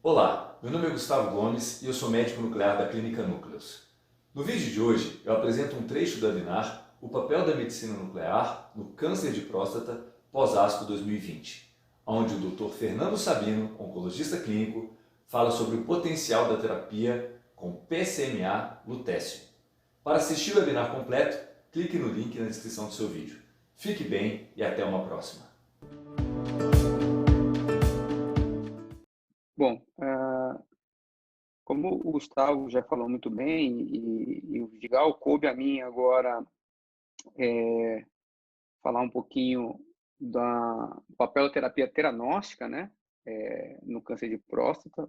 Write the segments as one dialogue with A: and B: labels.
A: Olá, meu nome é Gustavo Gomes e eu sou médico nuclear da Clínica Núcleos. No vídeo de hoje, eu apresento um trecho do webinar O papel da medicina nuclear no câncer de próstata pós-ASCO 2020, onde o Dr. Fernando Sabino, oncologista clínico, fala sobre o potencial da terapia com PSMA-lutécio. Para assistir o webinar completo, clique no link na descrição do seu vídeo. Fique bem e até uma próxima.
B: Bom, como o Gustavo já falou muito bem e o Vidigal, coube a mim agora falar um pouquinho do papel da terapia teranóstica, né, no câncer de próstata,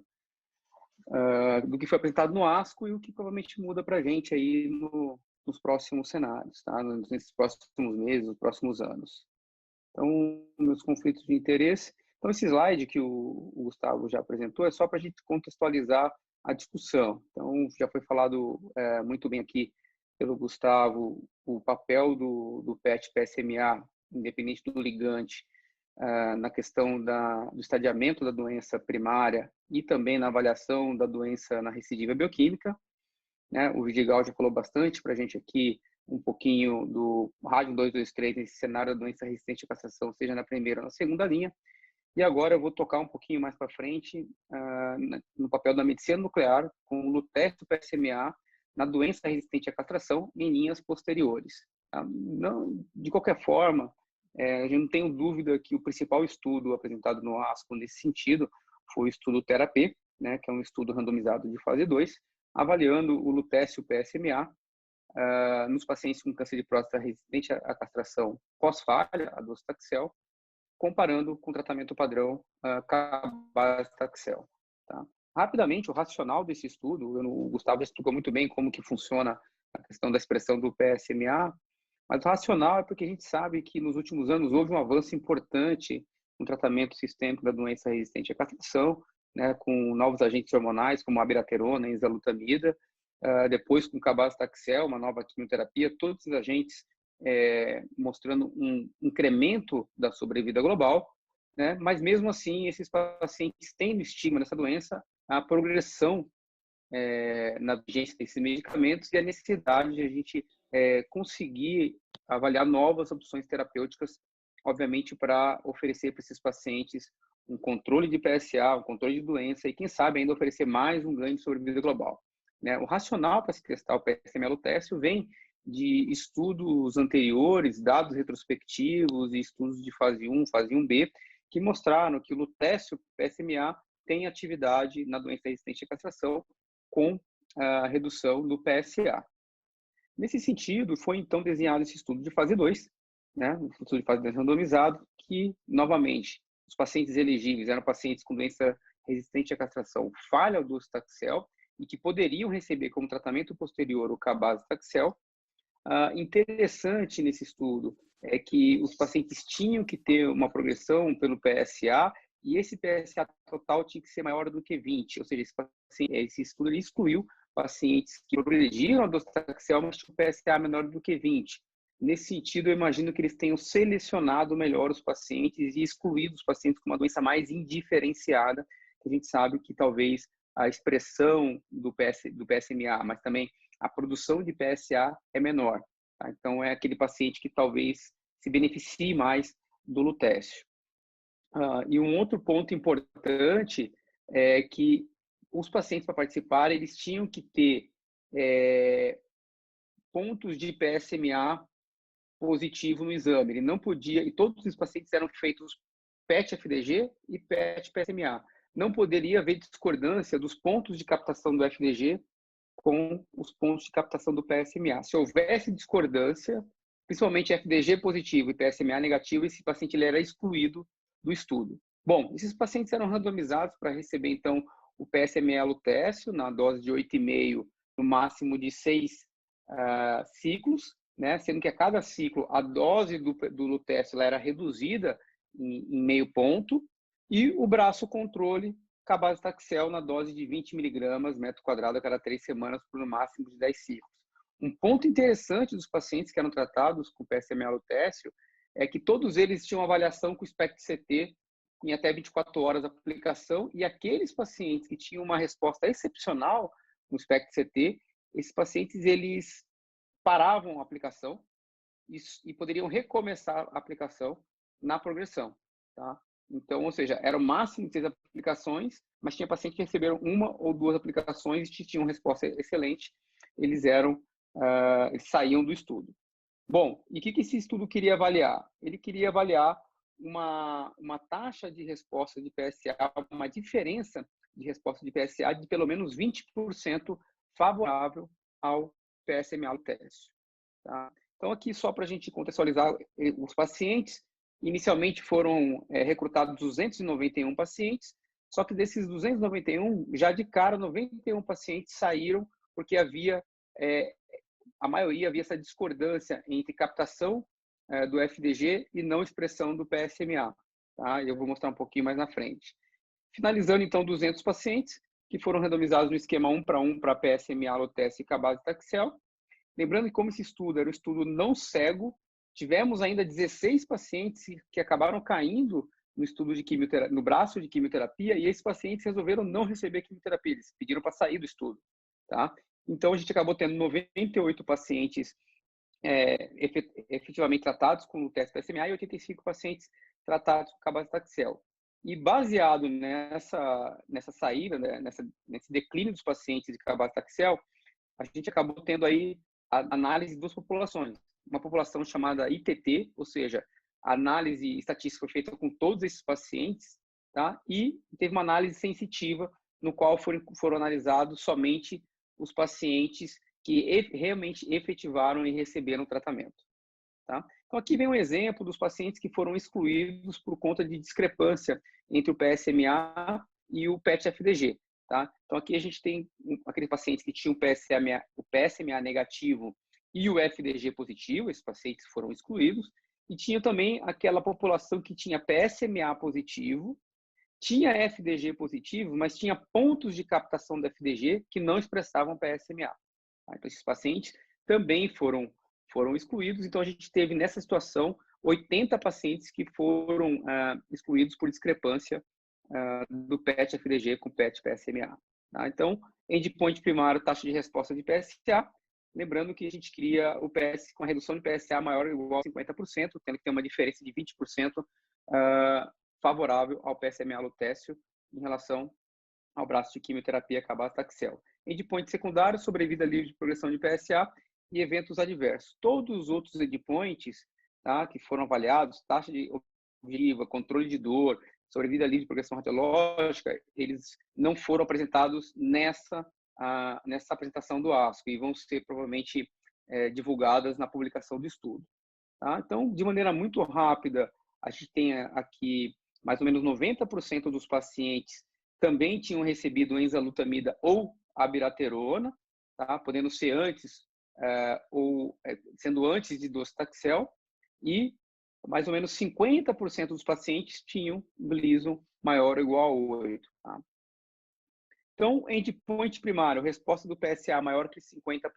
B: do que foi apresentado no ASCO e o que provavelmente muda para a gente aí nos próximos cenários, tá? Nesses próximos meses, nos próximos anos. Então, meus conflitos de interesse. Então, esse slide que o Gustavo já apresentou é só para a gente contextualizar a discussão. Então, já foi falado muito bem aqui pelo Gustavo o papel do PET-PSMA, independente do ligante, na questão do estadiamento da doença primária e também na avaliação da doença na recidiva bioquímica, né? O Vidigal já falou bastante para a gente aqui um pouquinho do rádio 223 nesse cenário da doença resistente à castração, seja na primeira ou na segunda linha. E agora eu vou tocar um pouquinho mais para frente no papel da medicina nuclear com o lutécio PSMA na doença resistente à castração em linhas posteriores. Tá? Não, de qualquer forma, a gente não tem dúvida que o principal estudo apresentado no ASCO nesse sentido foi o estudo TERAP, né, que é um estudo randomizado de fase 2, avaliando o lutécio PSMA nos pacientes com câncer de próstata resistente à castração pós-falha, a docetaxel, comparando com o tratamento padrão cabazitaxel. Tá? Rapidamente, o racional desse estudo, o Gustavo explicou muito bem como que funciona a questão da expressão do PSMA, mas o racional é porque a gente sabe que nos últimos anos houve um avanço importante no tratamento sistêmico da doença resistente à castração, né, com novos agentes hormonais como a abiraterona e enzalutamida, depois com cabazitaxel, uma nova quimioterapia, todos os agentes mostrando um incremento da sobrevida global, né? Mas mesmo assim, esses pacientes tendo estigma dessa doença, a progressão na vigência desses medicamentos e a necessidade de a gente conseguir avaliar novas opções terapêuticas, obviamente, para oferecer para esses pacientes um controle de PSA, um controle de doença e, quem sabe, ainda oferecer mais um ganho de sobrevida global. Né? O racional para se testar o PSMA-lutécio vem de estudos anteriores, dados retrospectivos e estudos de fase 1, fase 1B, que mostraram que o lutécio PSMA tem atividade na doença resistente à castração com a redução do PSA. Nesse sentido, foi então desenhado esse estudo de fase 2, né, um estudo de fase 2 randomizado, que, novamente, os pacientes elegíveis eram pacientes com doença resistente à castração falha do docetaxel e que poderiam receber como tratamento posterior o cabazitaxel. Interessante nesse estudo é que os pacientes tinham que ter uma progressão pelo PSA e esse PSA total tinha que ser maior do que 20, ou seja, esse estudo ele excluiu pacientes que progrediram a docetaxel, mas tinham PSA menor do que 20. Nesse sentido, eu imagino que eles tenham selecionado melhor os pacientes e excluído os pacientes com uma doença mais indiferenciada, que a gente sabe que talvez a expressão do PSMA, mas também a produção de PSA é menor. Tá? Então, é aquele paciente que talvez se beneficie mais do lutécio. E um outro ponto importante é que os pacientes, para participar, eles tinham que ter pontos de PSMA positivo no exame. Ele não podia, e todos os pacientes eram feitos PET-FDG e PET-PSMA. Não poderia haver discordância dos pontos de captação do FDG com os pontos de captação do PSMA. Se houvesse discordância, principalmente FDG positivo e PSMA negativo, esse paciente ele era excluído do estudo. Bom, esses pacientes eram randomizados para receber, então, o PSMA-lutécio na dose de 8,5, no máximo de 6 ciclos, né? Sendo que a cada ciclo a dose do lutécio era reduzida em meio ponto, e o braço controle cabazitaxel na dose de 20 miligramas metro quadrado a cada 3 semanas por no máximo de 10 ciclos. Um ponto interessante dos pacientes que eram tratados com PSMA-lutécio é que todos eles tinham avaliação com SPECT-CT em até 24 horas a aplicação, e aqueles pacientes que tinham uma resposta excepcional no SPECT-CT, esses pacientes eles paravam a aplicação e poderiam recomeçar a aplicação na progressão, tá? Então, ou seja, era o máximo de 6 aplicações, mas tinha pacientes que receberam 1 ou 2 aplicações e tinham resposta excelente, eles eles saíam do estudo. Bom, e o que esse estudo queria avaliar? Ele queria avaliar uma taxa de resposta de PSA, uma diferença de resposta de PSA de pelo menos 20% favorável ao PSMA-Lutécio. Tá? Então, aqui só para a gente contextualizar, os pacientes, inicialmente foram recrutados 291 pacientes, só que desses 291, já de cara, 91 pacientes saíram porque a maioria havia essa discordância entre captação do FDG e não expressão do PSMA. Tá? Eu vou mostrar um pouquinho mais na frente. Finalizando, então, 200 pacientes que foram randomizados no esquema 1:1 para PSMA, Lutécio e Cabazitaxel. Lembrando que, como esse estudo era um estudo não cego, tivemos ainda 16 pacientes que acabaram caindo no estudo de quimioterapia, no braço de quimioterapia, e esses pacientes resolveram não receber quimioterapia, eles pediram para sair do estudo. Tá? Então, a gente acabou tendo 98 pacientes efetivamente tratados com o teste PSMA e 85 pacientes tratados com cabazitaxel. E baseado nessa saída, né, nesse declínio dos pacientes de cabazitaxel, a gente acabou tendo aí a análise de 2 populações. Uma população chamada ITT, ou seja, a análise estatística foi feita com todos esses pacientes, tá? E teve uma análise sensitiva, no qual foram analisados somente os pacientes que realmente efetivaram e receberam tratamento. Tá? Então, aqui vem um exemplo dos pacientes que foram excluídos por conta de discrepância entre o PSMA e o PET-FDG. Tá? Então, aqui a gente tem aqueles pacientes que tinham o PSMA negativo e o FDG positivo, esses pacientes foram excluídos, e tinha também aquela população que tinha PSMA positivo, tinha FDG positivo, mas tinha pontos de captação do FDG que não expressavam PSMA. Tá? Então, esses pacientes também foram excluídos. Então, a gente teve nessa situação 80 pacientes que foram excluídos por discrepância do PET-FDG com PET-PSMA. Tá? Então, endpoint primário, taxa de resposta de PSA. Lembrando que a gente cria o PS com a redução de PSA maior ou igual a 50%, tendo que ter uma diferença de 20% favorável ao PSMA-Lutécio em relação ao braço de quimioterapia cabazitaxel. Endpoint secundário, sobrevida livre de progressão de PSA e eventos adversos. Todos os outros endpoints, tá, que foram avaliados, taxa de objetiva, controle de dor, sobrevida livre de progressão radiológica, eles não foram apresentados nessa apresentação do ASCO e vão ser provavelmente divulgadas na publicação do estudo. Tá? Então, de maneira muito rápida, a gente tem aqui mais ou menos 90% dos pacientes também tinham recebido enzalutamida ou abiraterona, tá? Podendo ser antes sendo antes de docetaxel, e mais ou menos 50% dos pacientes tinham Gleason maior ou igual a 8. Tá? Então, endpoint primário, resposta do PSA maior que 50%.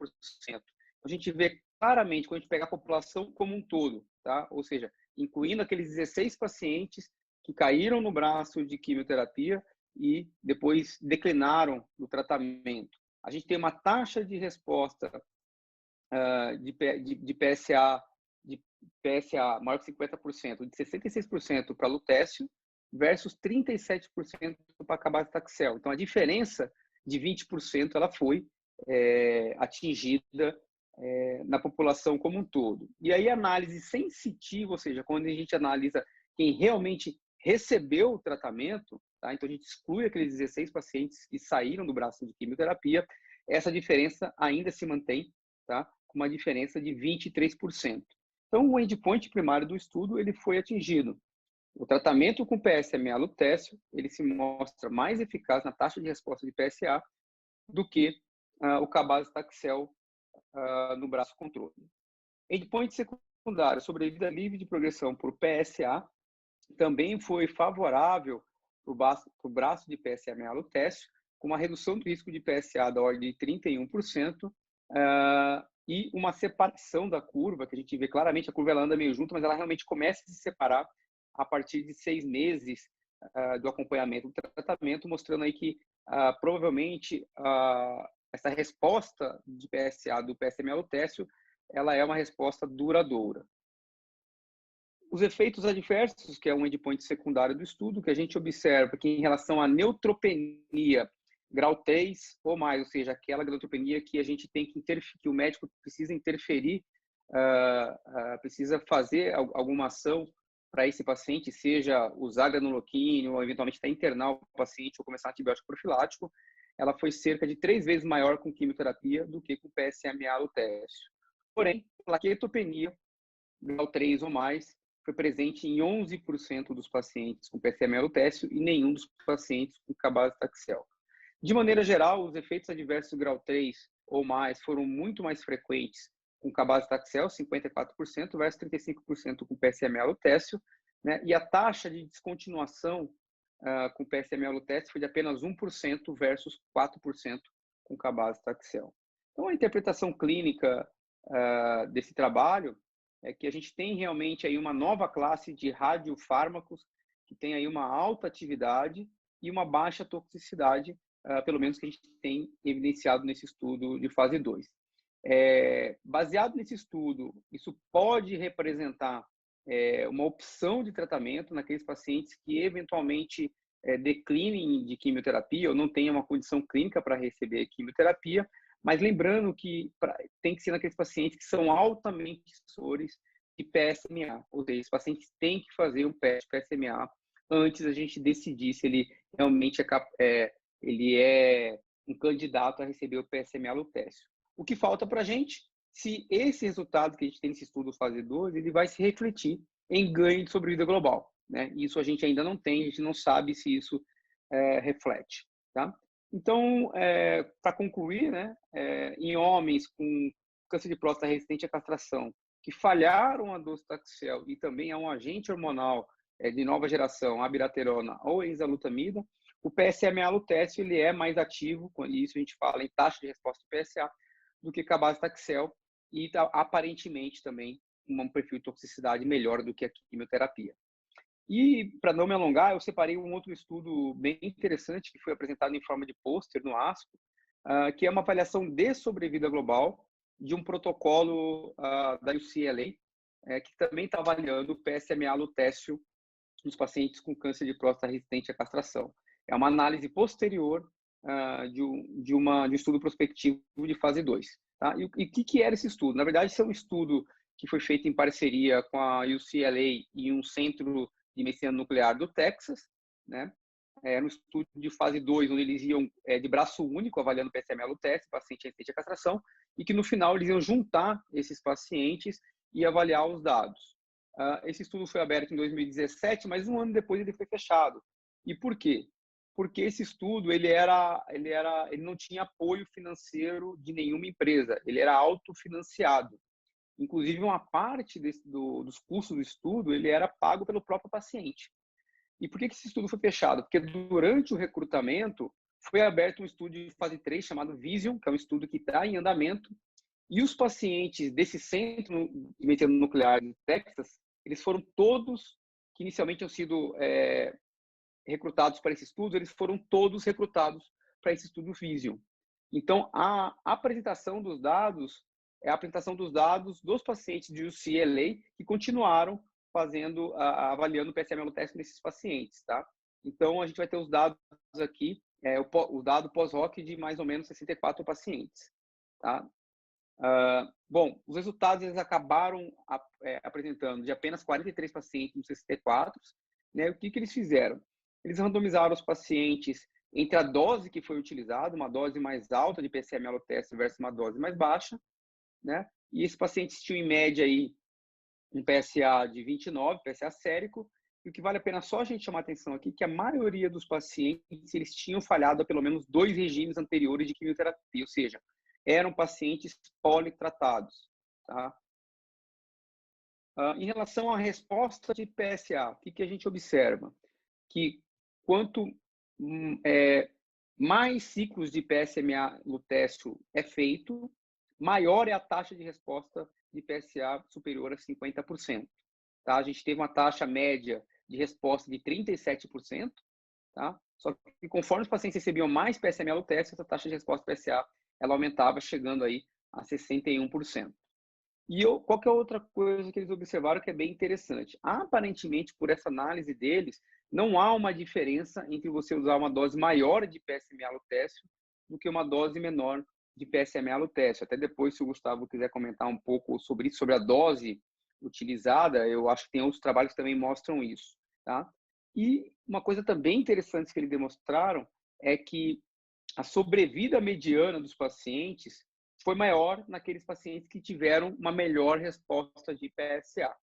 B: A gente vê claramente, quando a gente pega a população como um todo, tá? Ou seja, incluindo aqueles 16 pacientes que caíram no braço de quimioterapia e depois declinaram do tratamento. A gente tem uma taxa de resposta de PSA maior que 50%, de 66% para lutécio versus 37% para cabazitaxel. Então, a diferença de 20% ela foi atingida na população como um todo. E aí, a análise sensitiva, ou seja, quando a gente analisa quem realmente recebeu o tratamento, tá? Então a gente exclui aqueles 16 pacientes que saíram do braço de quimioterapia, essa diferença ainda se mantém, tá? Com uma diferença de 23%. Então, o endpoint primário do estudo ele foi atingido. O tratamento com PSMA-Lutécio, ele se mostra mais eficaz na taxa de resposta de PSA do que o cabazitaxel no braço controle. Endpoint secundário, sobrevida livre de progressão por PSA, também foi favorável para o braço de PSMA-Lutécio, com uma redução do risco de PSA da ordem de 31%, e uma separação da curva, que a gente vê claramente, a curva ela anda meio junto, mas ela realmente começa a se separar a partir de 6 meses do acompanhamento do tratamento, mostrando aí que provavelmente essa resposta de PSA do PSMA-lutécio, ela é uma resposta duradoura. Os efeitos adversos, que é um endpoint secundário do estudo, que a gente observa que em relação à neutropenia grau 3 ou mais, ou seja, aquela neutropenia que a gente tem que que o médico precisa interferir, precisa fazer alguma ação para esse paciente, seja usar granuloquínio ou eventualmente até internar o paciente ou começar antibiótico profilático, ela foi cerca de 3 vezes maior com quimioterapia do que com PSMA-lutécio. Porém, plaquetopenia grau 3 ou mais foi presente em 11% dos pacientes com PSMA-lutécio e nenhum dos pacientes com cabazitaxel. De maneira geral, os efeitos adversos do grau 3 ou mais foram muito mais frequentes com cabazitaxel, 54%, versus 35% com PSMA-lutécio, né? E a taxa de descontinuação com PSMA-lutécio foi de apenas 1% versus 4% com cabazitaxel. Então, a interpretação clínica desse trabalho é que a gente tem realmente aí uma nova classe de radiofármacos que tem aí uma alta atividade e uma baixa toxicidade, pelo menos que a gente tem evidenciado nesse estudo de fase 2. Baseado nesse estudo, isso pode representar uma opção de tratamento naqueles pacientes que eventualmente declinem de quimioterapia ou não tenham uma condição clínica para receber quimioterapia, mas lembrando que tem que ser naqueles pacientes que são altamente expressores de PSMA, ou seja, esses pacientes têm que fazer um PET PSMA antes da gente decidir se ele realmente ele é um candidato a receber o PSMA-lutécio. O que falta para a gente, se esse resultado que a gente tem nesse estudo fase 2, ele vai se refletir em ganho de sobrevida global, né? Isso a gente ainda não tem, a gente não sabe se isso reflete, tá? Então, para concluir, né, em homens com câncer de próstata resistente à castração que falharam a docetaxel e também a um agente hormonal de nova geração, abiraterona ou enzalutamida, o PSMA-lutécio ele é mais ativo, e isso a gente fala em taxa de resposta do PSA, do que cabazitaxel e aparentemente também um perfil de toxicidade melhor do que a quimioterapia. E, para não me alongar, eu separei um outro estudo bem interessante que foi apresentado em forma de pôster no ASCO, que é uma avaliação de sobrevida global de um protocolo da UCLA, que também está avaliando o PSMA-lutécio nos pacientes com câncer de próstata resistente à castração. É uma análise posterior de um estudo prospectivo de fase 2. Tá? E o que era esse estudo? Na verdade, esse é um estudo que foi feito em parceria com a UCLA e um centro de medicina nuclear do Texas, né? Era um estudo de fase 2, onde eles iam de braço único, avaliando o PSMA-lutécio, paciente resistente à castração, e que no final eles iam juntar esses pacientes e avaliar os dados. Esse estudo foi aberto em 2017, mas um ano depois ele foi fechado. E por quê? Porque esse estudo ele não tinha apoio financeiro de nenhuma empresa, ele era autofinanciado. Inclusive, uma parte dos custos do estudo ele era pago pelo próprio paciente. E por que esse estudo foi fechado? Porque durante o recrutamento foi aberto um estudo de fase 3 chamado Vision, que é um estudo que está em andamento, e os pacientes desse centro de medicina nuclear de Texas, eles foram todos, que inicialmente tinham sido recrutados para esse estudo, eles foram todos recrutados para esse estudo Vision. Então, a apresentação dos dados é a apresentação dos dados dos pacientes de UCLA que continuaram avaliando o PSMA-lutécio nesses pacientes, tá? Então, a gente vai ter os dados aqui, o dado pós-hoc de mais ou menos 64 pacientes, tá? Bom, os resultados eles acabaram apresentando de apenas 43 pacientes nos 64, né? O que eles fizeram? Eles randomizaram os pacientes entre a dose que foi utilizada, uma dose mais alta de PSMA-lutécio versus uma dose mais baixa, né? E esses pacientes tinham em média aí um PSA de 29, PSA sérico, e o que vale a pena só a gente chamar atenção aqui que a maioria dos pacientes eles tinham falhado a pelo menos 2 regimes anteriores de quimioterapia, ou seja, eram pacientes politratados, tá? Em relação à resposta de PSA, o que a gente observa? Que quanto mais ciclos de PSMA-lutécio é feito, maior é a taxa de resposta de PSA superior a 50%. Tá? A gente teve uma taxa média de resposta de 37%, tá? Só que conforme os pacientes recebiam mais PSMA no teste, essa taxa de resposta PSA ela aumentava, chegando aí a 61%. Qual que é outra coisa que eles observaram que é bem interessante? Aparentemente, por essa análise deles, não há uma diferença entre você usar uma dose maior de PSMA-lutécio do que uma dose menor de PSMA-lutécio. Até depois, se o Gustavo quiser comentar um pouco sobre isso, sobre a dose utilizada, eu acho que tem outros trabalhos que também mostram isso, tá? E uma coisa também interessante que eles demonstraram é que a sobrevida mediana dos pacientes foi maior naqueles pacientes que tiveram uma melhor resposta de PSA.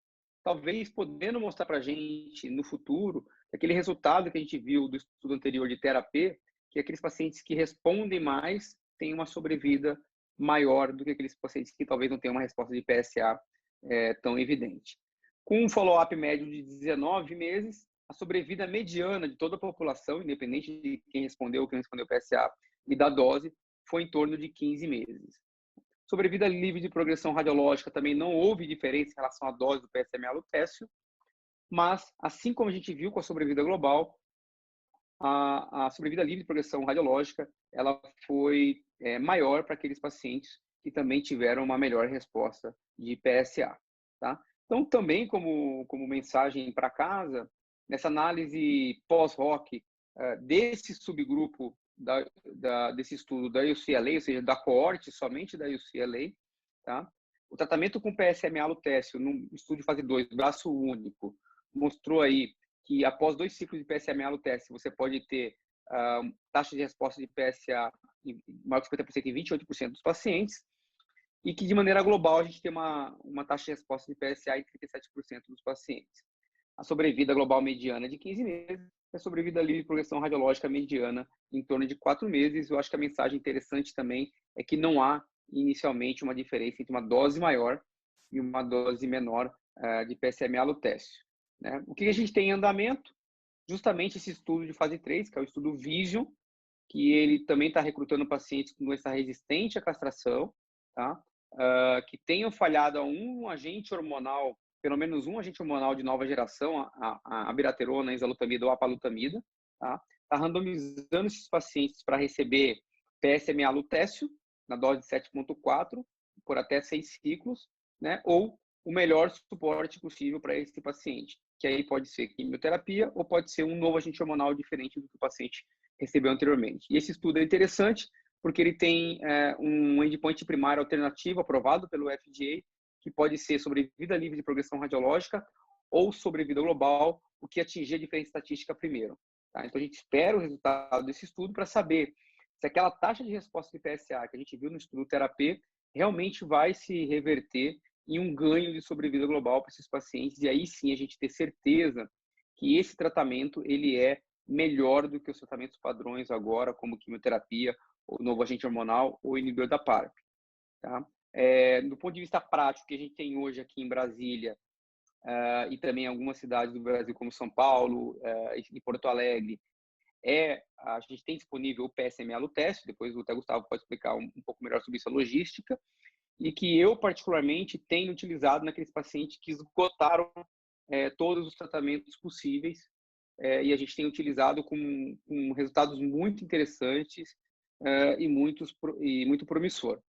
B: Talvez podendo mostrar para a gente, no futuro, aquele resultado que a gente viu do estudo anterior de terapia, que aqueles pacientes que respondem mais têm uma sobrevida maior do que aqueles pacientes que talvez não tenham uma resposta de PSA tão evidente. Com um follow-up médio de 19 meses, a sobrevida mediana de toda a população, independente de quem respondeu PSA e da dose, foi em torno de 15 meses. Sobrevida livre de progressão radiológica também não houve diferença em relação à dose do PSMA-lutécio, mas, assim como a gente viu com a sobrevida global, a sobrevida livre de progressão radiológica ela foi maior para aqueles pacientes que também tiveram uma melhor resposta de PSA. Tá? Então, também como mensagem para casa, nessa análise pós-hoc desse subgrupo desse estudo da UCLA, ou seja, da coorte somente da UCLA, tá? O tratamento com PSMA-lutécio, no estudo de fase 2, braço único, mostrou aí que após 2 ciclos de PSMA-lutécio, você pode ter taxa de resposta de PSA maior que 50% em 28% dos pacientes, e que de maneira global a gente tem uma taxa de resposta de PSA em 37% dos pacientes. A sobrevida global mediana é de 15 meses, e a sobrevida livre de progressão radiológica mediana em torno de 4 meses. Eu acho que a mensagem interessante também é que não há inicialmente uma diferença entre uma dose maior e uma dose menor de PSMA-lutécio. Né? O que a gente tem em andamento? Justamente esse estudo de fase 3, que é o estudo Vision, que ele também está recrutando pacientes com doença resistente à castração, tá? Que tenham falhado a um agente hormonal, pelo menos um agente hormonal de nova geração, a abiraterona, a enzalutamida ou a apalutamida, tá? Está randomizando esses pacientes para receber PSMA-lutécio, na dose de 7,4, por até 6 ciclos, né? Ou o melhor suporte possível para esse paciente, que aí pode ser quimioterapia ou pode ser um novo agente hormonal diferente do que o paciente recebeu anteriormente. E esse estudo é interessante porque ele tem um endpoint primário alternativo aprovado pelo FDA, que pode ser sobrevida livre de progressão radiológica ou sobrevida global, o que atingir a diferença estatística primeiro. Tá? Então, a gente espera o resultado desse estudo para saber se aquela taxa de resposta de PSA que a gente viu no estudo terapia realmente vai se reverter em um ganho de sobrevida global para esses pacientes, e aí sim a gente ter certeza que esse tratamento ele é melhor do que os tratamentos padrões agora, como quimioterapia, ou novo agente hormonal, ou inibidor da PARP. Tá? Do ponto de vista prático, que a gente tem hoje aqui em Brasília, e também em algumas cidades do Brasil, como São Paulo e Porto Alegre, a gente tem disponível o PSMA-lutécio, depois o Gustavo pode explicar um pouco melhor sobre essa logística, e que eu, particularmente, tenho utilizado naqueles pacientes que esgotaram todos os tratamentos possíveis, e a gente tem utilizado com resultados muito interessantes e muito promissor.